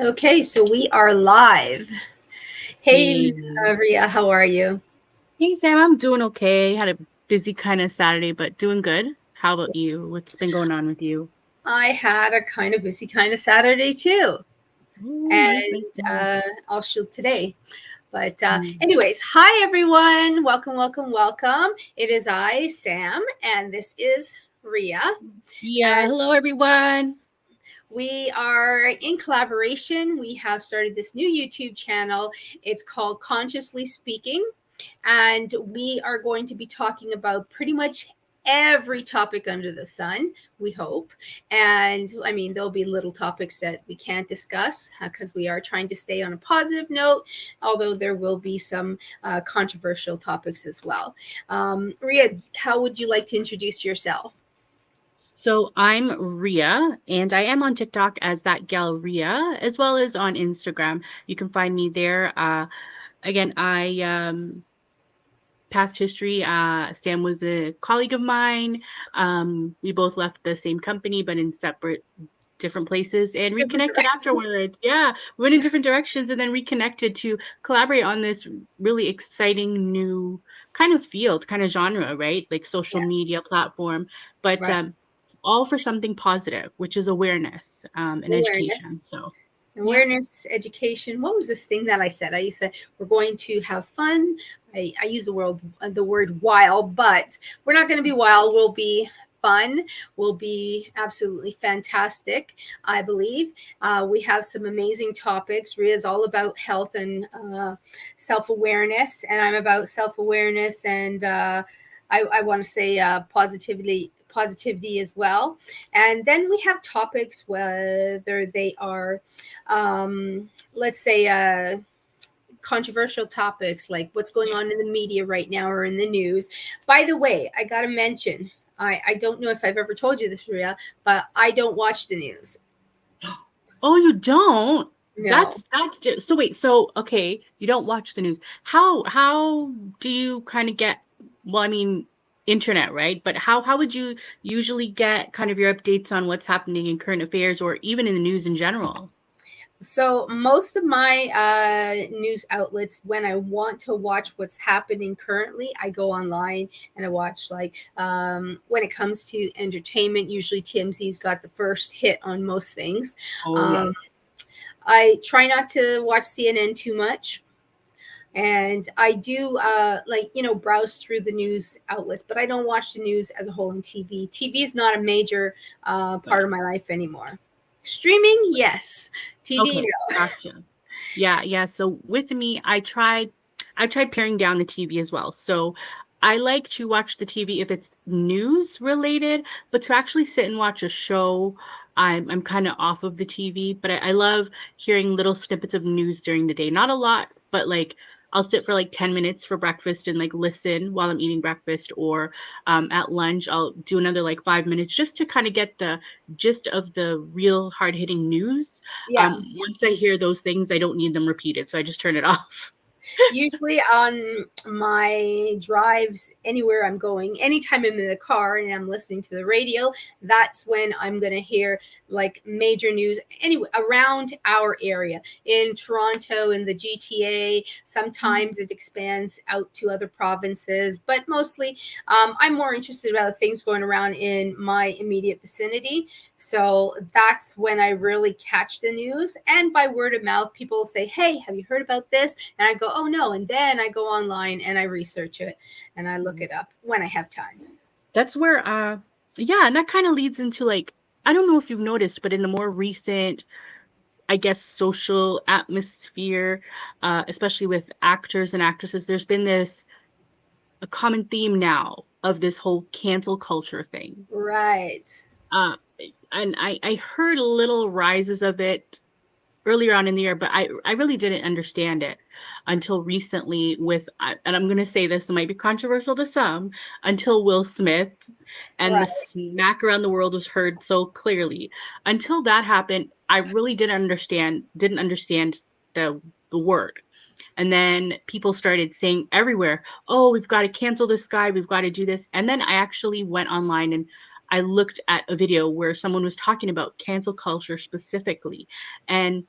Okay, so we are live. Hey, Hey, Ria, how are you? hey Sam, I'm doing okay. Had a busy kind of Saturday, but doing good. How about you? What's been going on with you? I had a kind of busy kind of Saturday too, Oh, nice, nice, and nice. I'll shoot today. But Mm. anyways, hi everyone. Welcome, welcome, welcome. It is I, Sam, and this is Ria. Yeah, hello everyone. We are in collaboration. We have started this new YouTube channel. It's called Consciously Speaking. And we are going to be talking about pretty much every topic under the sun, we hope. And I mean, there'll be little topics that we can't discuss because we are trying to stay on a positive note, although there will be some controversial topics as well. Ria, how would you like to introduce yourself? So I'm Ria, and I am on TikTok as that gal Ria, as well as on Instagram. You can find me there. Again, I past history. Sam was a colleague of mine. We both left the same company, but in separate different places and Different reconnected directions. afterwards. Yeah, went in different directions and then reconnected to collaborate on this really exciting new kind of field, kind of genre, right? Like social Yeah, media platform, but right. all for something positive, which is awareness and Awareness. education. So, yeah. Awareness, education. What was this thing that I said? I said we're going to have fun. I use the word wild, but we're not going to be wild. We'll be fun. We'll be absolutely fantastic. I believe we have some amazing topics. Ria's all about health and self awareness, and I'm about self awareness and I want to say positivity as well. And then we have topics, whether they are, let's say, controversial topics like what's going Yeah. on in the media right now or in the news. By the way, I got to mention, I don't know if I've ever told you this, Ria, but I don't watch the news. Oh, you don't? No. That's just so wait, so okay, you don't watch the news. How do you kind of get well, I mean, internet, right? But how would you usually get kind of your updates on what's happening in current affairs or even in the news in general? So most of my news outlets, when I want to watch what's happening currently, I go online and I watch. Like when it comes to entertainment, usually TMZ's got the first hit on most things. Oh, Um, yes. I try not to watch CNN too much. And I do like browse through the news outlets, but I don't watch the news as a whole on TV. TV is not a major part Right. of my life anymore. Streaming, yes. TV, Okay, gotcha. Yeah, yeah. So with me, I tried paring down the TV as well. So I like to watch the TV if it's news related, but to actually sit and watch a show, I'm kind of off of the TV. But I love hearing little snippets of news during the day. Not a lot, but like I'll sit for like 10 minutes for breakfast and like listen while I'm eating breakfast, or at lunch, I'll do another like 5 minutes just to kind of get the gist of the real hard hitting news. yeah. Once I hear those things, I don't need them repeated, so I just turn it off. Usually on my drives, anywhere I'm going, anytime I'm in the car and I'm listening to the radio, that's when I'm going to hear like major news anyway around our area in Toronto, in the GTA. Mm. Sometimes it expands out to other provinces, but mostly I'm more interested about things going around in my immediate vicinity. So that's when I really catch the news. And by word of mouth, people say, "Hey, have you heard about this?" And I go, "Oh no." And then I go online and I research it and I look Mhm. it up when I have time. That's where, yeah, and that kind of leads into like, I don't know if you've noticed, but in the more recent, I guess, social atmosphere, especially with actors and actresses, there's been this a common theme now of this whole cancel culture thing. Right. Uh, and I heard little rises of it earlier on in the year, but I really didn't understand it until recently with and I'm going to say this, it might be controversial to some, until Will Smith and the Right. smack around the world was heard so clearly. Until that happened, I really didn't understand the word. And then people started saying everywhere, "Oh, we've got to cancel this guy, we've got to do this." And then I actually went online and I looked at a video where someone was talking about cancel culture specifically. And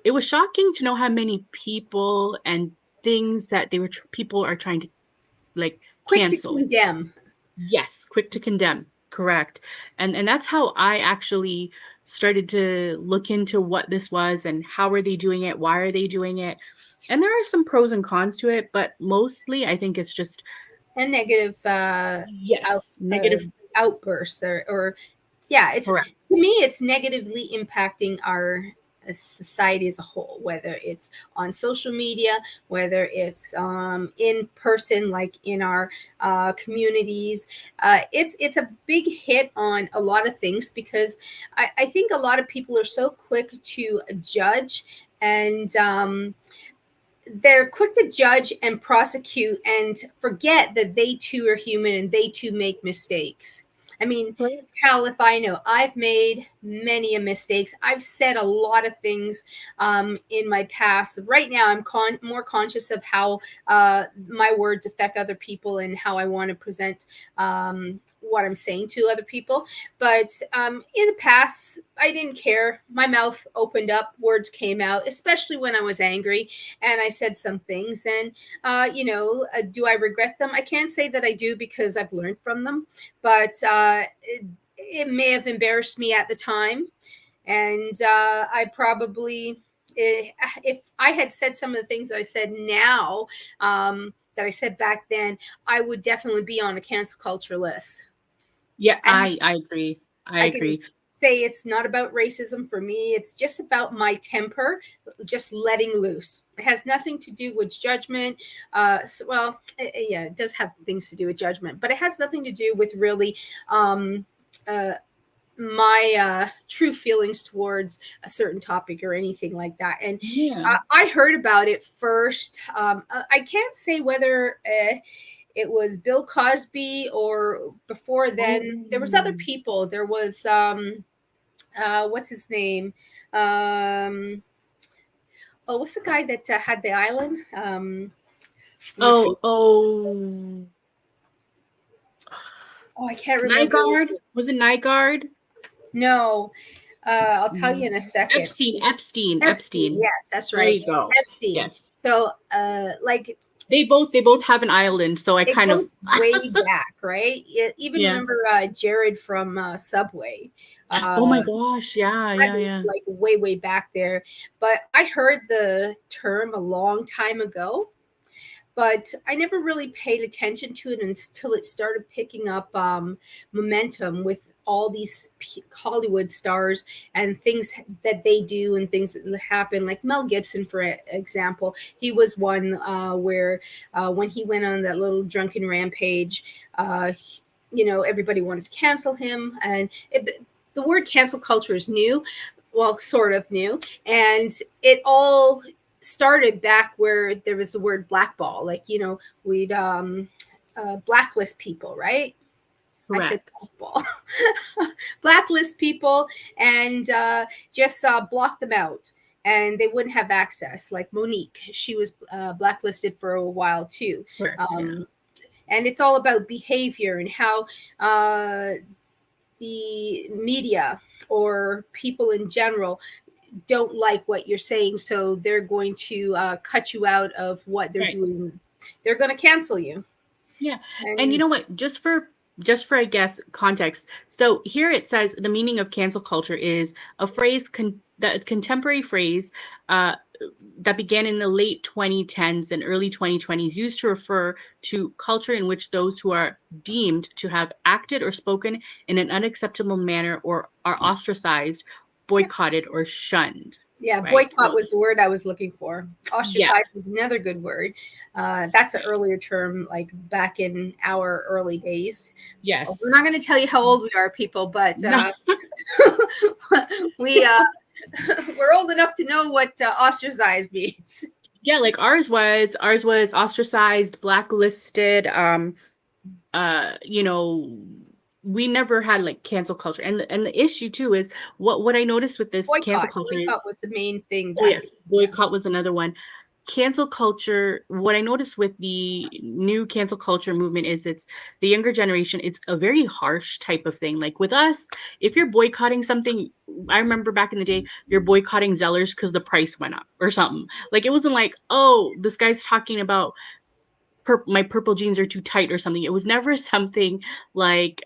it was shocking to know how many people and things that people are trying to like Quick to cancel. condemn. Yes, quick to condemn. Correct. And that's how I actually started to look into what this was and how are they doing it? Why are they doing it? And there are some pros and cons to it, but mostly I think it's just And negative out, yes, uh, negative. outbursts, or yeah, it's, to Correct. me it's negatively impacting our society as a whole, whether it's on social media, whether it's in person, like in our communities. It's a big hit on a lot of things, because I think a lot of people are so quick to judge, and they're quick to judge and prosecute and forget that they too are human and they too make mistakes. I mean, Correct. hell, if I know, I've made many a mistakes. I've said a lot of things in my past. Right now, I'm more conscious of how my words affect other people and how I want to present what I'm saying to other people. But in the past, I didn't care. My mouth opened up, words came out, especially when I was angry, and I said some things. And do I regret them? I can't say that I do, because I've learned from them, but it may have embarrassed me at the time, and I probably, if I had said some of the things that I said now, that I said back then, I would definitely be on a cancel culture list. Yeah, And I agree. I I can agree. say it's not about racism for me. It's just about my temper, just letting loose. It has nothing to do with judgment. Yeah, it does have things to do with judgment, but it has nothing to do with really um, uh, my true feelings towards a certain topic or anything like that. And Yeah. I heard about it first. I can't say whether it was Bill Cosby or before then. There was other Oh. people. There was what's his name? Um, oh, what's the guy that had the island? Let me see. Oh. Oh, I can't remember. Nygaard? Was it Nygaard? No, I'll tell you Mm. in a second. Epstein. Epstein. Yes, that's There right. you go. Epstein. Yes. So, like, They both have an island, so I it kind of goes way back, right? Even yeah. remember Jared from Subway. Oh my Uh, gosh. Yeah, that yeah, is yeah. like way, way back there. But I heard the term a long time ago, but I never really paid attention to it until it started picking up momentum with all these Hollywood stars and things that they do and things that happen. Like Mel Gibson, for example, he was one where when he went on that little drunken rampage, everybody wanted to cancel him, and the word cancel culture is new, well, sort of new, and it all started back where there was the word blackball, like we'd blacklist people, right? I said Correct. blackball. Blacklist people, and just block them out, and they wouldn't have access. Like Monique, she was blacklisted for a while too. Correct. Yeah. um, and it's all about behavior and how the media or people in general don't like what you're saying, so they're going to cut you out of what they're Right. doing. They're going to cancel you. Yeah. And you And know what? Just for I guess context. So here it says the meaning of cancel culture is a phrase that contemporary phrase uh that began in the late 2010s and early 2020s used to refer to culture in which those who are deemed to have acted or spoken in an unacceptable manner or are ostracized, boycotted or shunned, yeah, right? boycott So was the word I was looking for. yeah. Ostracize is another good word. That's an earlier term, like back in our early days. Well, we're Yes. not going to tell you how old we are, people, but No. we we're old enough to know what ostracized means. Yeah, like ours was ostracized, blacklisted, you know, we never had like cancel culture. And the issue too is what I noticed with this cancel Boycott. culture Boycott is was the main thing oh back yes, then. Yeah. boycott was another one. cancel culture, what I noticed with the new cancel culture movement is it's the younger generation, it's a very harsh type of thing. Like with us, if you're boycotting something, I remember back in the day, you're boycotting Zellers because the price went up or something. Like it wasn't like, oh, this guy's talking about my purple jeans are too tight or something. It was never something like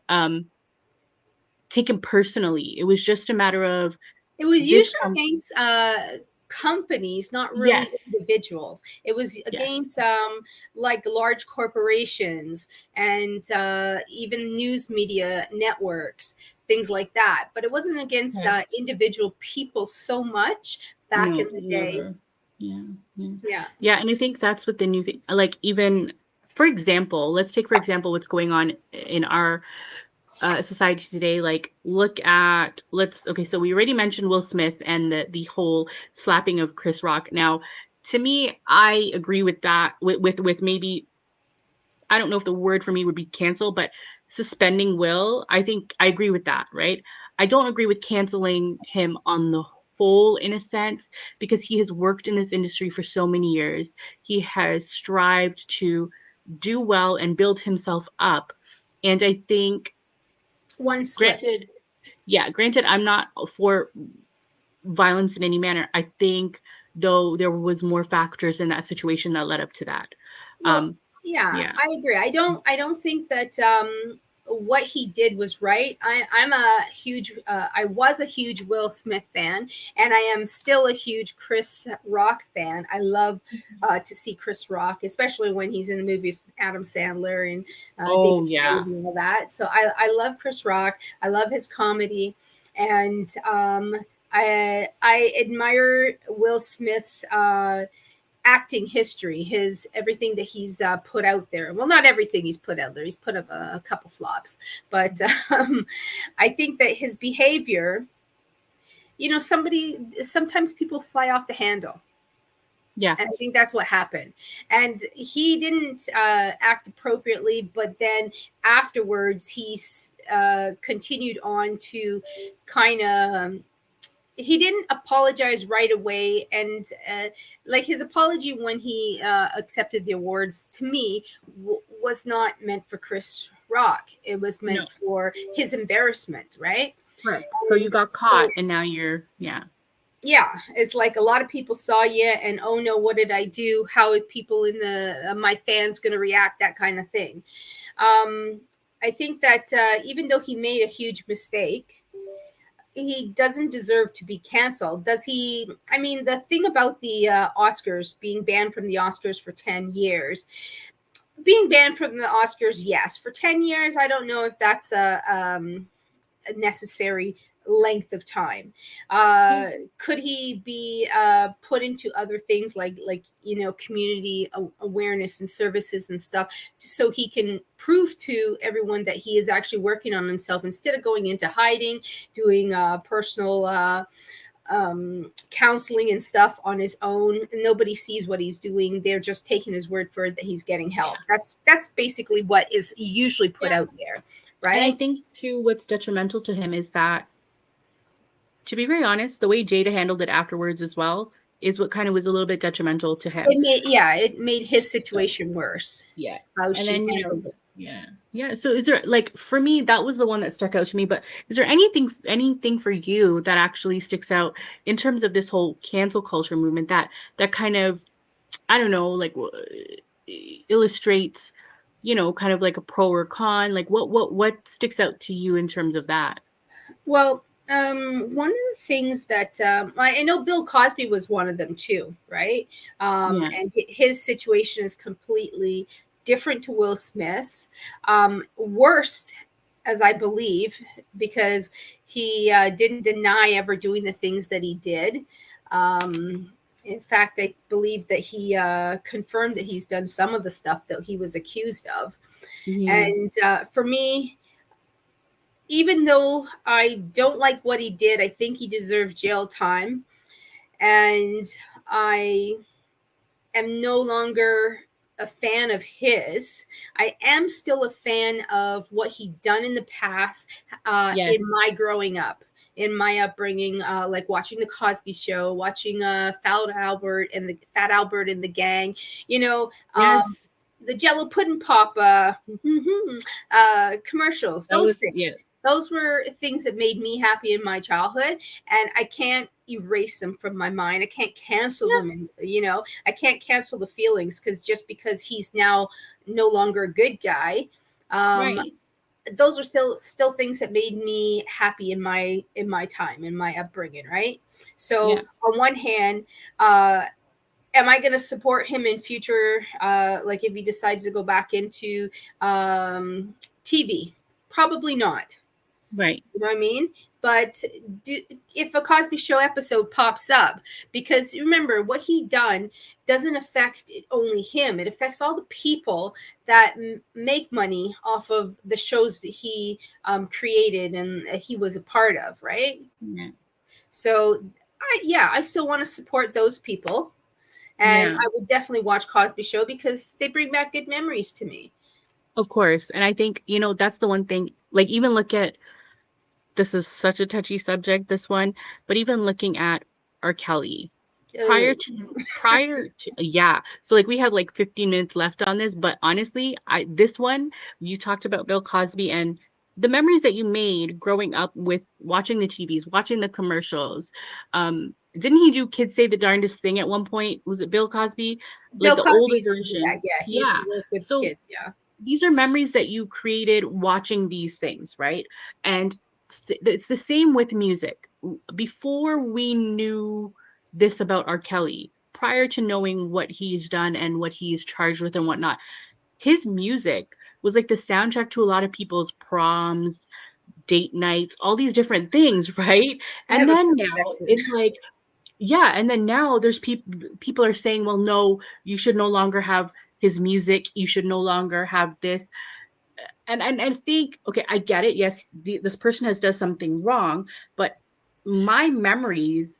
taken personally. It was just a matter of It was this usually against companies, not really yes, individuals. It was yes, against like large corporations and even news media networks, things like that. But it wasn't against correct. individual people so much back in No, the day. never. Yeah, yeah. Yeah. Yeah, and I think that's what the new thing like, even for example, let's take, for example, what's going on in our, society today, like, look at let's okay, so we already mentioned Will Smith and the whole slapping of Chris Rock. Now, to me, I agree with that, with maybe I don't know if the word for me would be cancel, but suspending Will, I think I agree with that, right? I don't agree with canceling him on the whole in a sense because he has worked in this industry for so many years. He has strived to do well and build himself up. And I think One slip. granted, yeah, granted I'm not for violence in any manner. I think though there was more factors in that situation that led up to that. Well, Um yeah, yeah. I agree. I don't think that what he did was right. I was a huge Will Smith fan, and I am still a huge Chris Rock fan. I love to see Chris Rock, especially when he's in the movies with Adam Sandler and Oh David yeah. Spade and all that. So I love Chris Rock. I love his comedy, and I admire Will Smith's acting history, his everything that he's put out there. Well, not everything he's put out there. He's put up a couple flops, but I think that his behavior, sometimes people fly off the handle. Yeah. And I think that's what happened. And he didn't act appropriately, but then afterwards, he's continued on to kind of he didn't apologize right away, and like his apology when he accepted the awards to me was not meant for Chris Rock. It was No. meant for his embarrassment, right? Correct. So And you got so, caught and now you're yeah. yeah, it's like a lot of people saw you and, oh no, what did I do? How are people in the my fans going to react? That kind of thing. I think that even though he made a huge mistake, he doesn't deserve to be canceled, does he? I mean, the thing about the Oscars, being banned from the Oscars for 10 years, being banned from the Oscars, yes, for 10 years, I don't know if that's a necessary length of time. Yeah. Could he be put into other things like community awareness and services and stuff, so he can prove to everyone that he is actually working on himself instead of going into hiding, doing personal counseling and stuff on his own. Nobody sees what he's doing. They're just taking his word for it that he's getting help. Yeah. That's basically what is usually put Yeah. out there, And I right? think too what's detrimental to him is that, to be very honest, the way Jada handled it afterwards as well is what kind of was a little bit detrimental to him. It made his So situation worse, yeah. how And she then, handled it. yeah. Yeah. So is there like for me, that was the one that stuck out to me. But is there anything for you that actually sticks out in terms of this whole cancel culture movement that kind of I don't know, like illustrates, kind of like a pro or con? Like what sticks out to you in terms of that? Well, one of the things that I know Bill Cosby was one of them too, right? Yeah. And his situation is completely different to Will Smith's, worse, as I believe, because he didn't deny ever doing the things that he did. In fact, I believe that he confirmed that he's done some of the stuff that he was accused of. Mhm. And for me, even though I don't like what he did, I think he deserved jail time. And I am no longer a fan of his. I am still a fan of what he done in the past, in Yes. my growing up. in my upbringing, like watching the Cosby Show, watching Fat Albert and the Gang, you know, Yes. the Jello pudding pop commercials, That those was things. yeah. Those were things that made me happy in my childhood, and I can't erase them from my mind. I can't cancel Yeah. them, and I can't cancel the feelings because just because he's now no longer a good guy, um, Right. those are still things that made me happy in my time, in my upbringing, right? Yeah. So on one hand, uh, am I going to support him in future? Like if he decides to go back into TV, probably not. Right. You know what I mean? But if a Cosby Show episode pops up, because remember what he done doesn't affect only him; it affects all the people that make money off of the shows that he created and he was a part of, right? Yeah. So, I still want to support those people, and Yeah. I would definitely watch Cosby Show because they bring back good memories to me. Of course. And I think, that's the one thing, like even look at this is such a touchy subject, this one, but even looking at R. Kelly, Uh, prior to yeah. So like we have like 15 minutes left on this, but honestly, this one, you talked about Bill Cosby and the memories that you made growing up with watching the TVs, watching the commercials. Didn't he do Kids Say the Darndest Thing at one point? Was it Bill Cosby? Like Bill the Cosby older used to do that. version. Yeah, he used Yeah. to work with So kids. Yeah. these are memories that you created watching these things, right? And it's the same with music. Before we knew this about R. Kelly, prior to knowing what he's done and what he's charged with and whatnot, his music was like the soundtrack to a lot of people's proms, date nights, all these different things, right? I And have a then now confession. it's like, yeah, and then now there's people are saying, well, no, you should no longer have his music, you should no longer have this. And I think, okay, I get it. Yes, this person has done something wrong, but my memories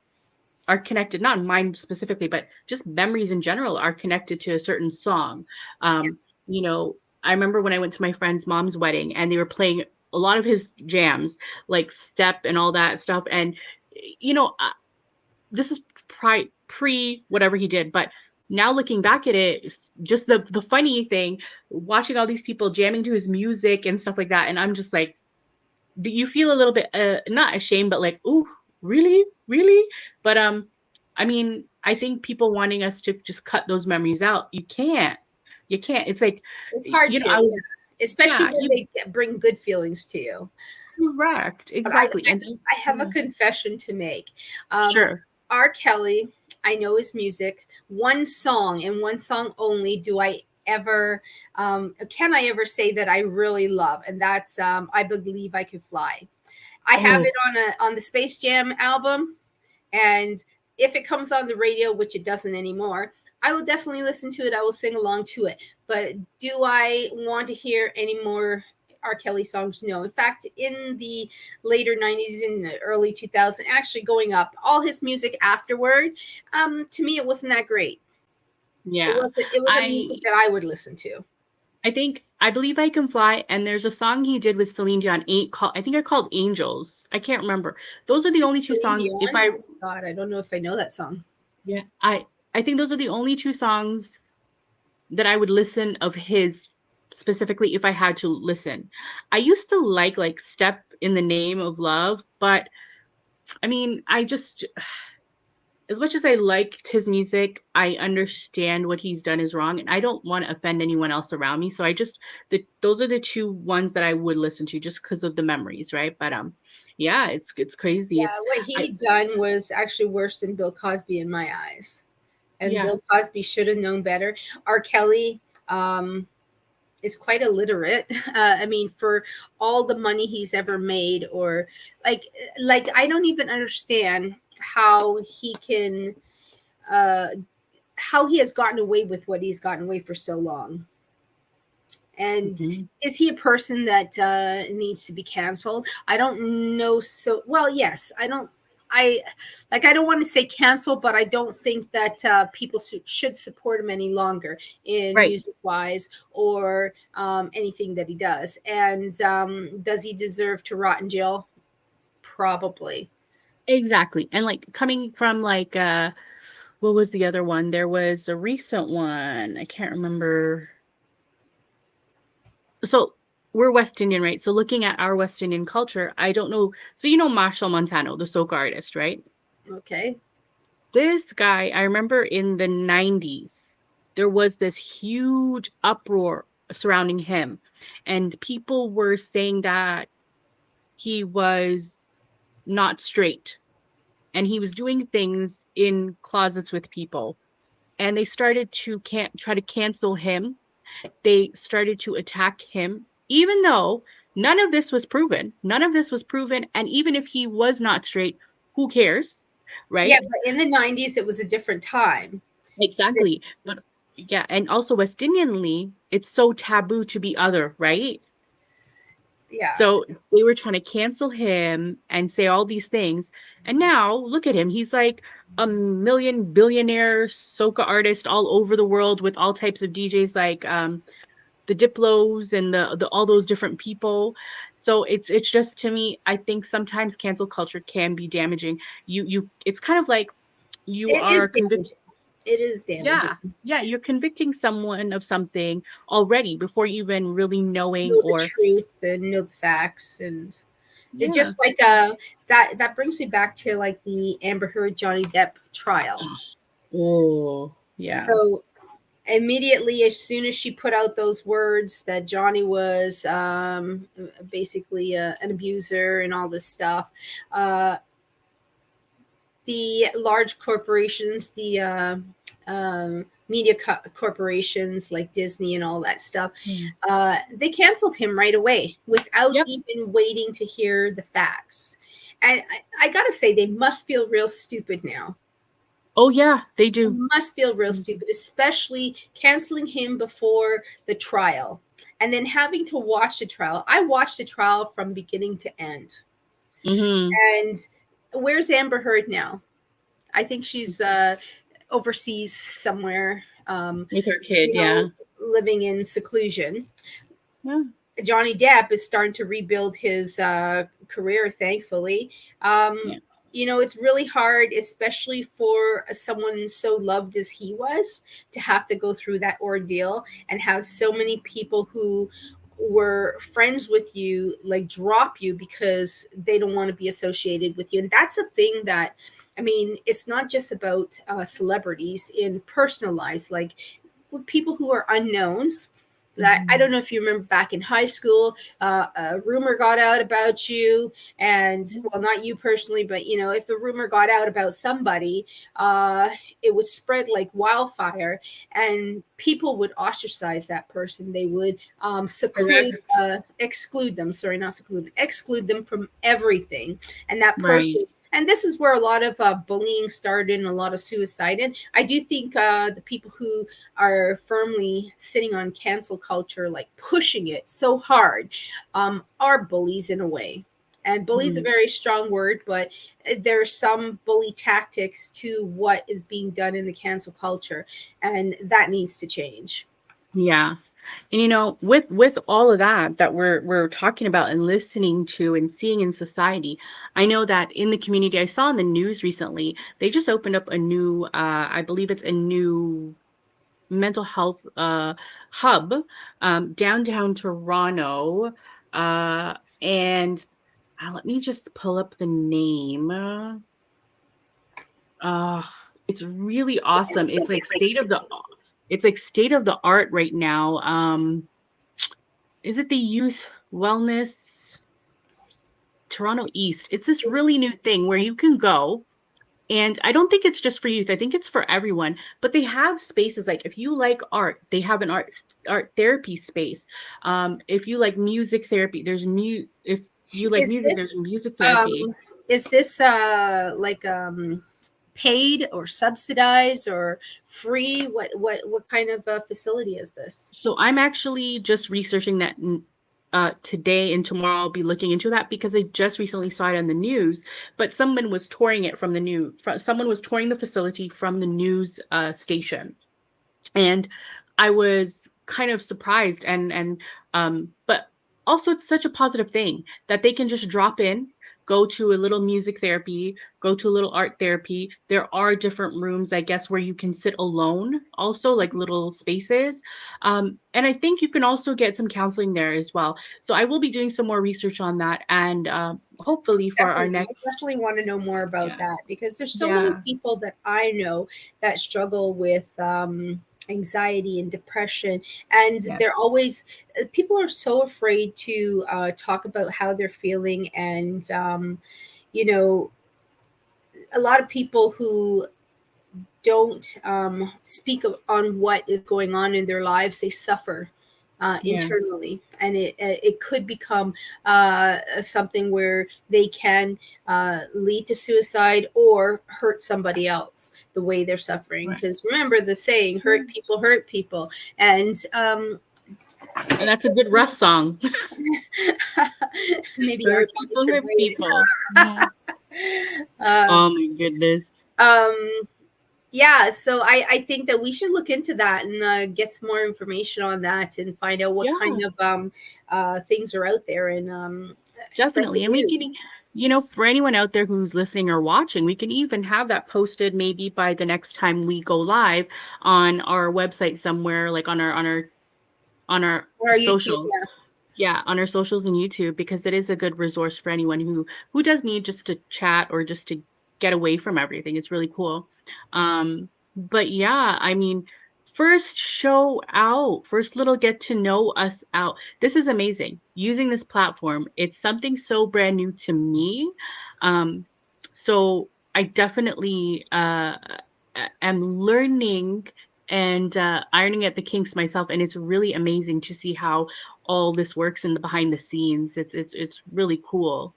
are connected, not mine specifically, but just memories in general are connected to a certain song. Yeah. Um, you know, I remember when I went to my friend's mom's wedding and they were playing a lot of his jams, like Step and all that stuff. And you know, this is pre whatever he did, but now looking back at it, just the funny thing, watching all these people jamming to his music and stuff like that, and I'm just like, you feel a little bit not ashamed, but like, oh, really, really? But I mean, I think people wanting us to just cut those memories out, you can't. It's like, It's hard to, I yeah. was, Especially yeah, when you they bring good feelings to you. correct, But exactly, and I have a yeah, confession to make. sure, R. Kelly, I know his music. One song and one song only do I ever, can I ever say that I really love, and that's I Believe I Could Fly. I have oh, it on the Space Jam album, and if it comes on the radio, which it doesn't anymore, I will definitely listen to it. I will sing along to it. But do I want to hear any more R. Kelly songs? No. In fact, in the later 90s and the early 2000s, actually going up, all his music afterward, to me, it wasn't that great. yeah, It wasn't music I that I would listen to. I think I Believe I Can Fly, and there's a song he did with Celine Dion, ain't called I think I called Angels. I can't remember. Those are the only two Celine songs. If Dion. I God, I don't know if I know that song. yeah, I think those are the only two songs that I would listen of his specifically if I had to listen. I used to like Step in the Name of Love, but I mean, I just as much as I liked his music, I understand what he's done is wrong, and I don't want to offend anyone else around me. So I just those are the two ones that I would listen to just because of the memories, right? But yeah, it's crazy. Yeah, It's what I he done was actually worse than Bill Cosby in my eyes. And yeah, Bill Cosby should have known better. R. Kelly um, is quite illiterate. I mean, for all the money he's ever made, or like, I don't even understand how he can, uh, how he has gotten away with what he's gotten away for so long. And mhm, is he a person that needs to be canceled? I don't know. So, well, yes, I don't. I I don't want to say cancel, but I don't think that people should support him any longer in right. music wise or anything that he does. And does he deserve to rot in jail? Probably. Exactly. And like coming from like what was the other one? There was a recent one. I can't remember. So we're West Indian, right? So looking at our West Indian culture, I don't know. So you know Marshall Montano, the soca artist, right? Okay. This guy, I remember in the 90s, there was this huge uproar surrounding him. And people were saying that he was not straight and he was doing things in closets with people. And they started to try to cancel him. They started to attack him, even though none of this was proven. None of this was proven. And even if he was not straight, who cares? Yeah, Right? but in the 90s, it was a different time. Exactly. But yeah, and also West Indianly, it's so taboo to be other, right? Yeah. So they were trying to cancel him and say all these things. And now look at him. He's like a million billionaire soca artist all over the world with all types of DJs like the Diplos and the all those different people. So it's just to me, I think sometimes cancel culture can be damaging. You it's kind of like you It are is convict damaging. It is damaging. yeah, yeah, you're convicting someone of something already before even really knowing Know the or truth and know the facts, and it yeah. just like that brings me back to like the Amber Heard Johnny Depp trial. Oh, yeah. So immediately, as soon as she put out those words that Johnny was basically an abuser and all this stuff, uh, the large corporations, the media corporations like Disney and all that stuff, Mm. they canceled him right away without Yep. even waiting to hear the facts. And I gotta say, they must feel real stupid now. Oh, yeah, they They do. must feel real Mhm. stupid, especially canceling him before the trial and then having to watch the trial. I watched the trial from beginning to end. Mhm. And where's Amber Heard now? I think she's overseas somewhere, With her kid, you yeah. know, living in seclusion. Yeah. Johnny Depp is starting to rebuild his career, thankfully. Um, Yeah. it's really hard, especially for someone so loved as he was, to have to go through that ordeal and have so many people who were friends with you like drop you because they don't want to be associated with you. And that's a thing that, I mean, it's not just about celebrities in personal lives, like with people who are unknowns. That I don't Mhm. know if you remember back in high school, a rumor got out about you, and Yeah. well, not you personally, but if a rumor got out about somebody, uh, it would spread like wildfire, and people would ostracize that person. They would Correct. exclude them. Sorry, not seclude, exclude them from everything, and that person. Right. And this is where a lot of bullying started and a lot of suicide. And I do think the people who are firmly sitting on cancel culture, like pushing it so hard, are bullies in a way. And bully is a Mhm. very strong word, but there's some bully tactics to what is being done in the cancel culture, and that needs to change. Yeah. And with all of that we're talking about and listening to and seeing in society, I know that in the community, I saw in the news recently, they just opened up a new I believe it's a new mental health hub downtown Toronto. And let me just pull up the name. Uh, it's really awesome. It's like state of the art right now. Is it the Youth Wellness Toronto East? It's this really new thing where you can go. And I don't think it's just for youth. I think it's for everyone. But they have spaces like if you like art, they have an art therapy space. If you like music therapy, if you like Is music, this there's music um, therapy. like paid or subsidized or free? What kind of facility is this? So I'm actually just researching that today and tomorrow. I'll be looking into that because I just recently saw it on the news. But someone was touring it from the new. Someone was touring the facility from the news station, and I was kind of surprised but also it's such a positive thing that they can just drop in. go to a little music therapy, go to a little art therapy. There are different rooms, I guess, where you can sit alone, also like little spaces. And I think you can also get some counseling there as well. So I will be doing some more research on that, and hopefully for our Definitely, I next, definitely want to know more about yeah, that because there's so many yeah, people that I know that struggle with anxiety and depression, and yes, they're always people are so afraid to talk about how they're feeling, and you know, a lot of people who don't speak on what is going on in their lives, they suffer yeah, internally, and it could become something where they can lead to suicide or hurt somebody else the way they're suffering. right. Because remember the saying, hurt people," and And that's a good Russ song. maybe our Hurt body people, should hurt write people. Yeah. it. um, Oh my goodness. um, yeah, so I think that we should look into that and get some more information on that and find out what Yeah, kind of things are out there and spread the definitely. And we can, news. for anyone out there who's listening or watching, we can even have that posted maybe by the next time we go live on our website somewhere, like on our Or our YouTube, socials. yeah. Yeah, on our socials and YouTube, because it is a good resource for anyone who does need just to chat or just to get away from everything. It's really cool. But yeah, I mean, first show out, first little get to know us out. This is amazing. Using this platform, it's something so brand new to me. Um, so I definitely am learning and ironing at the kinks myself, and it's really amazing to see how all this works in the behind the scenes. It's really cool.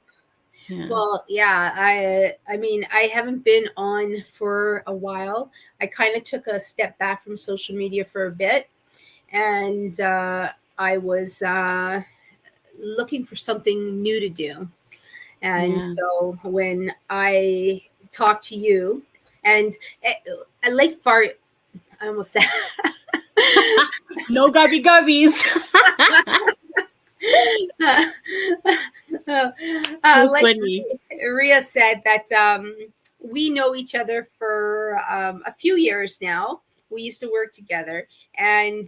Yeah. Well, yeah, I mean, I haven't been on for a while. I kind of took a step back from social media for a bit, and I was looking for something new to do. And Yeah. so when I talked to you, and I like fart, I almost said, No gubby gubbies. That's like funny. Ria said, that we know each other for a few years now. We used to work together, and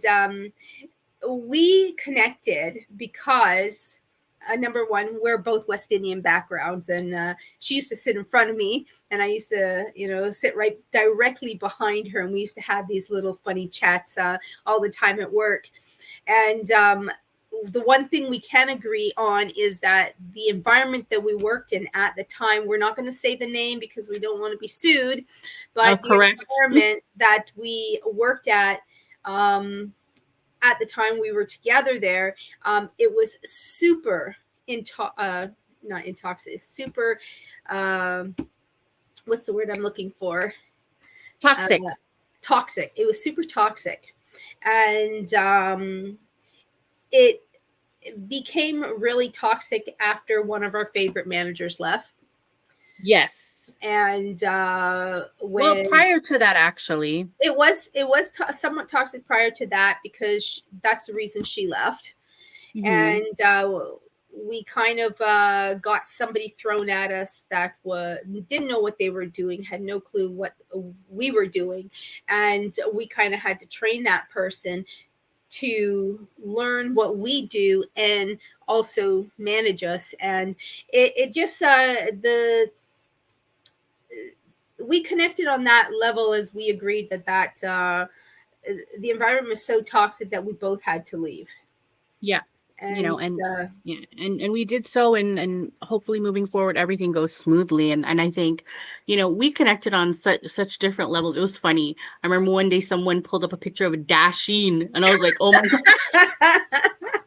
we connected because number one, we're both West Indian backgrounds, and she used to sit in front of me, and I used to, sit right directly behind her, and we used to have these little funny chats all the time at work. And the one thing we can agree on is that the environment that we worked in at the time, we're not going to say the name because we don't want to be sued, but the Correct. environment that we worked at the time we were together there, it was super not intoxicated, super, um, what's the word I'm looking for? Uh, Toxic. Toxic. It was super toxic. And it became really toxic after one of our favorite managers left. Yes. And Well, when prior to that, actually. it was somewhat toxic prior to that, because that's the reason she left. Hmm. And we kind of got somebody thrown at us that didn't know what they were doing, had no clue what we were doing, and we kind of had to train that person to learn what we do and also manage us. And it just the we connected on that level, as we agreed that the environment was so toxic that we both had to leave. Yeah. And And yeah, and we did so, and hopefully moving forward everything goes smoothly, and I think, we connected on such different levels. It was funny. I remember one day someone pulled up a picture of a dasheen, and I was like, "Oh my god."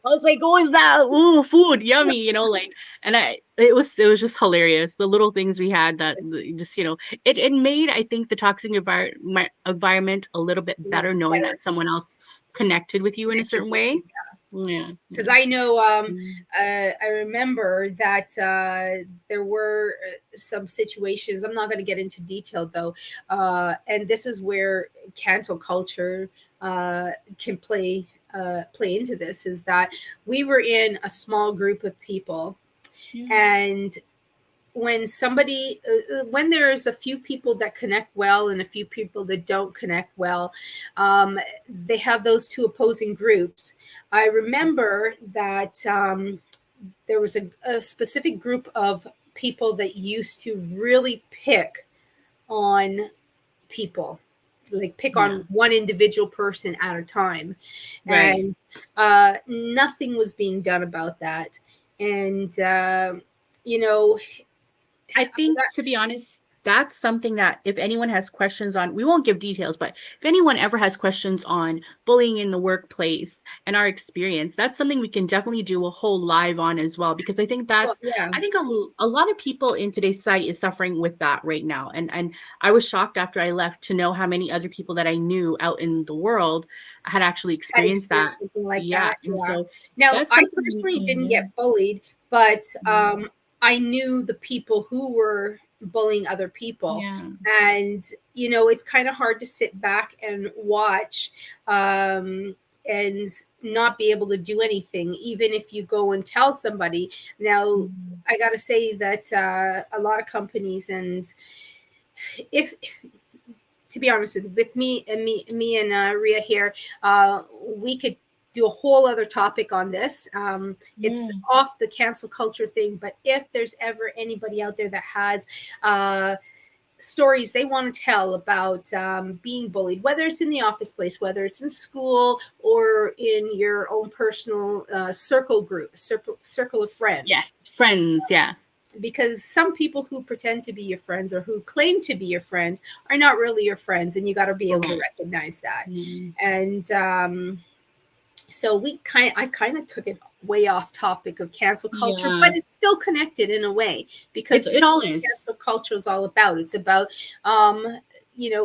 I was like, "What is that? Ooh, food, yummy," and it was just hilarious. The little things we had that just, it made, I think, the toxic environment a little bit a lot better, knowing better that someone else connected with you in a connected certain with way. you. Yeah, Because yeah. I know, Mm. I remember that there were some situations. I'm not going to get into detail though, and this is where cancel culture can play into this. Is that we were in a small group of people, Yeah. and when somebody when there's a few people that connect well and a few people that don't connect well, they have those two opposing groups. I remember that there was a specific group of people that used to really pick on people, like pick Yeah. on one individual person at a time, Right. and nothing was being done about that. And you know, I think, to be honest, that's something that if anyone has questions on, we won't give details, but if anyone ever has questions on bullying in the workplace and our experience, that's something we can definitely do a whole live on as well. Because I think well, that's, yeah, I think a lot of people in today's society is suffering with that right now. And I was shocked after I left to know how many other people that I knew out in the world had actually had experienced that. experienced something like Yeah. that. And Yeah. so Now, that's I something we personally can, didn't yeah. get bullied, but Mm. I knew the people who were bullying other people. Yeah. And, it's kind of hard to sit back and watch and not be able to do anything, even if you go and tell somebody. Now, Mhm. I got to say that a lot of companies, and if to be honest with me and me and Ria here, we could do a whole other topic on this. It's Yeah. off the cancel culture thing, but if there's ever anybody out there that has stories they want to tell about being bullied, whether it's in the office place, whether it's in school, or in your own personal circle of Yes. friends, Friends. Yeah. because some people who pretend to be your friends or who claim to be your friends are not really your friends, and you got to be able to Correct. recognize that. Mm. And so I kind of took it way off topic of cancel culture, but Yeah. it's still connected in a way, because It this is all what is. cancel culture is all about. It's about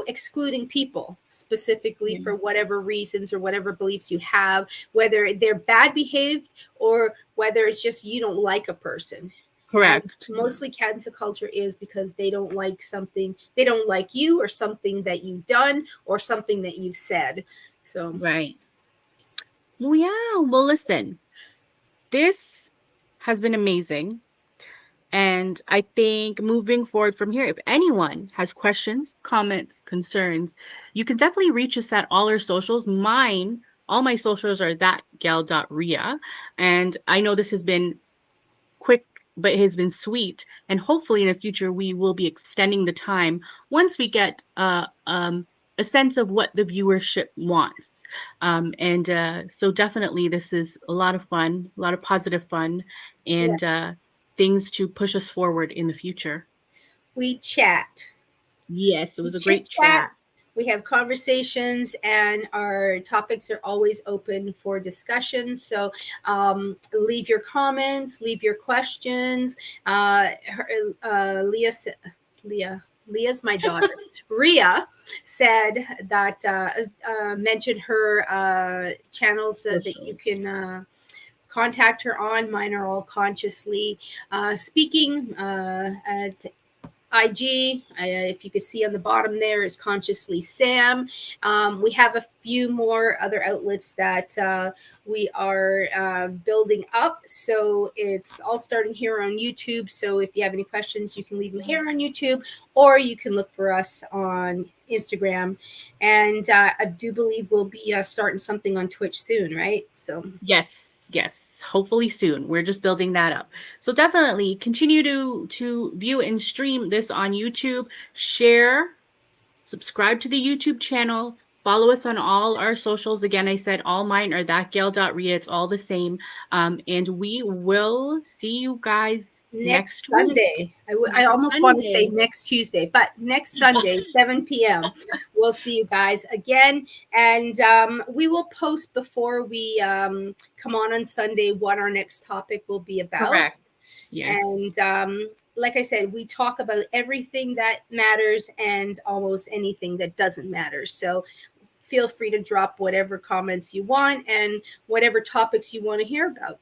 excluding people specifically Yeah. for whatever reasons or whatever beliefs you have, whether they're bad behaved or whether it's just you don't like a person. And Correct. mostly cancel culture is because they don't like something, they don't like you, or something that you've done, or something that you've said. So Right. Well, yeah. Well, listen, this has been amazing. And I think moving forward from here, if anyone has questions, comments, concerns, you can definitely reach us at all our socials. All my socials are thatgal.ria. And I know this has been quick, but it has been sweet. And hopefully in the future, we will be extending the time once we get a sense of what the viewership wants. And so definitely, this is a lot of fun, a lot of positive fun, yeah, and things to push us forward in the future. we chat. Yes, it We was a chit great chat. chat. We have conversations, and our topics are always open for discussion. So leave your comments, leave your questions. Leah, Leah, Leah's my daughter. Ria said that mentioned her channels that you Socials. can contact her on. Mine are all consciously speaking at IG. If you could see on the bottom there is Consciously Sam. We have a few more other outlets that we are building up. So it's all starting here on YouTube. So if you have any questions, you can leave them here on YouTube, or you can look for us on Instagram. And I do believe we'll be starting something on Twitch soon, right? So Yes, yes. Hopefully soon. We're just building that up. So definitely continue to view and stream this on YouTube. Share, subscribe to the YouTube channel. Follow us on all our socials. Again, I said all mine are thatgal.ria. It's all the same. And we will see you guys next next week. Sunday. I Next almost want to say Sunday. next Tuesday, but next Sunday, 7 p.m. We'll see you guys again. And we will post before we come on Sunday what our next topic will be about. Correct. Yes. And like I said, we talk about everything that matters and almost anything that doesn't matter. So feel free to drop whatever comments you want and whatever topics you want to hear about.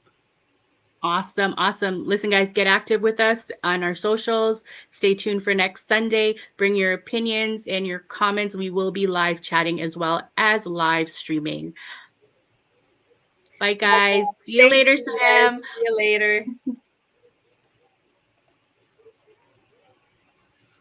Awesome. Awesome. Listen, guys, get active with us on our socials. Stay tuned for next Sunday. Bring your opinions and your comments. We will be live chatting as well as live streaming. Bye, guys. See you Thanks, later, you guys. Sam. See you later.